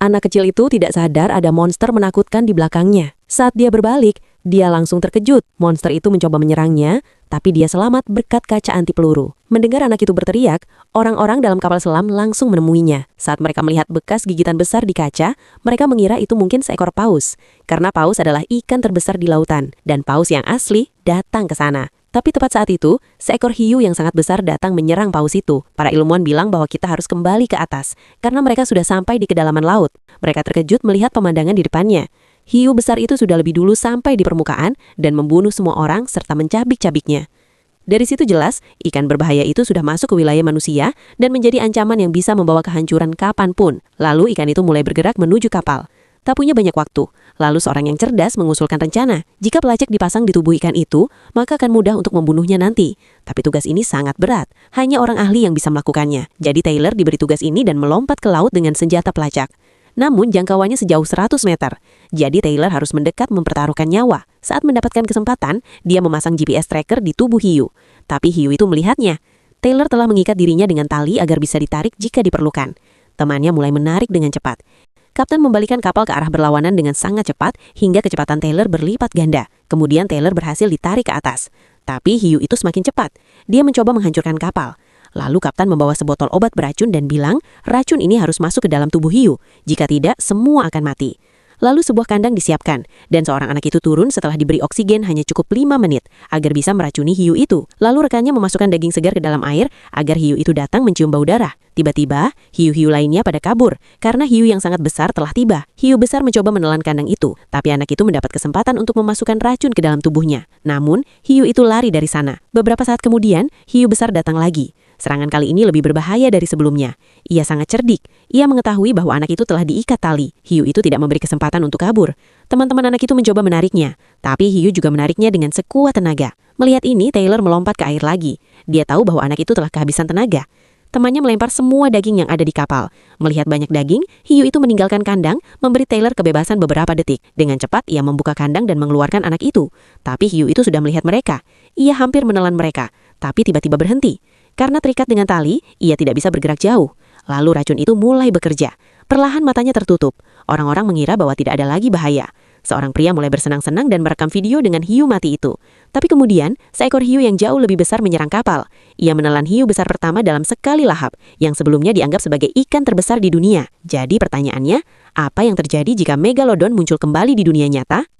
Anak kecil itu tidak sadar ada monster menakutkan di belakangnya. Saat dia berbalik, dia langsung terkejut. Monster itu mencoba menyerangnya, tapi dia selamat berkat kaca anti peluru. Mendengar anak itu berteriak, orang-orang dalam kapal selam langsung menemuinya. Saat mereka melihat bekas gigitan besar di kaca, mereka mengira itu mungkin seekor paus. Karena paus adalah ikan terbesar di lautan, dan paus yang asli datang ke sana. Tapi tepat saat itu, seekor hiu yang sangat besar datang menyerang paus itu. Para ilmuwan bilang bahwa kita harus kembali ke atas, karena mereka sudah sampai di kedalaman laut. Mereka terkejut melihat pemandangan di depannya. Hiu besar itu sudah lebih dulu sampai di permukaan dan membunuh semua orang serta mencabik-cabiknya. Dari situ jelas, ikan berbahaya itu sudah masuk ke wilayah manusia dan menjadi ancaman yang bisa membawa kehancuran kapanpun. Lalu ikan itu mulai bergerak menuju kapal. Tak punya banyak waktu, lalu seorang yang cerdas mengusulkan rencana. Jika pelacak dipasang di tubuh ikan itu, maka akan mudah untuk membunuhnya nanti. Tapi tugas ini sangat berat, hanya orang ahli yang bisa melakukannya. Jadi Taylor diberi tugas ini dan melompat ke laut dengan senjata pelacak. Namun jangkauannya sejauh 100 meter. Jadi Taylor harus mendekat mempertaruhkan nyawa. Saat mendapatkan kesempatan, dia memasang GPS tracker di tubuh hiu. Tapi hiu itu melihatnya. Taylor telah mengikat dirinya dengan tali agar bisa ditarik jika diperlukan. Temannya mulai menarik dengan cepat. Kapten membalikan kapal ke arah berlawanan dengan sangat cepat hingga kecepatan Taylor berlipat ganda. Kemudian Taylor berhasil ditarik ke atas. Tapi hiu itu semakin cepat. Dia mencoba menghancurkan kapal. Lalu kapten membawa sebotol obat beracun dan bilang, racun ini harus masuk ke dalam tubuh hiu. Jika tidak, semua akan mati. Lalu sebuah kandang disiapkan, dan seorang anak itu turun setelah diberi oksigen hanya cukup 5 menit, agar bisa meracuni hiu itu. Lalu rekannya memasukkan daging segar ke dalam air, agar hiu itu datang mencium bau darah. Tiba-tiba, hiu-hiu lainnya pada kabur, karena hiu yang sangat besar telah tiba. Hiu besar mencoba menelan kandang itu, tapi anak itu mendapat kesempatan untuk memasukkan racun ke dalam tubuhnya. Namun, hiu itu lari dari sana. Beberapa saat kemudian, hiu besar datang lagi. Serangan kali ini lebih berbahaya dari sebelumnya. Ia sangat cerdik. Ia mengetahui bahwa anak itu telah diikat tali. Hiu itu tidak memberi kesempatan untuk kabur. Teman-teman anak itu mencoba menariknya, tapi hiu juga menariknya dengan sekuat tenaga. Melihat ini, Taylor melompat ke air lagi. Dia tahu bahwa anak itu telah kehabisan tenaga. Temannya melempar semua daging yang ada di kapal. Melihat banyak daging, hiu itu meninggalkan kandang, memberi Taylor kebebasan beberapa detik. Dengan cepat, ia membuka kandang dan mengeluarkan anak itu. Tapi hiu itu sudah melihat mereka. Ia hampir menelan mereka, tapi tiba-tiba berhenti. Karena terikat dengan tali, ia tidak bisa bergerak jauh. Lalu racun itu mulai bekerja. Perlahan matanya tertutup. Orang-orang mengira bahwa tidak ada lagi bahaya. Seorang pria mulai bersenang-senang dan merekam video dengan hiu mati itu. Tapi kemudian, seekor hiu yang jauh lebih besar menyerang kapal. Ia menelan hiu besar pertama dalam sekali lahap, yang sebelumnya dianggap sebagai ikan terbesar di dunia. Jadi pertanyaannya, apa yang terjadi jika Megalodon muncul kembali di dunia nyata?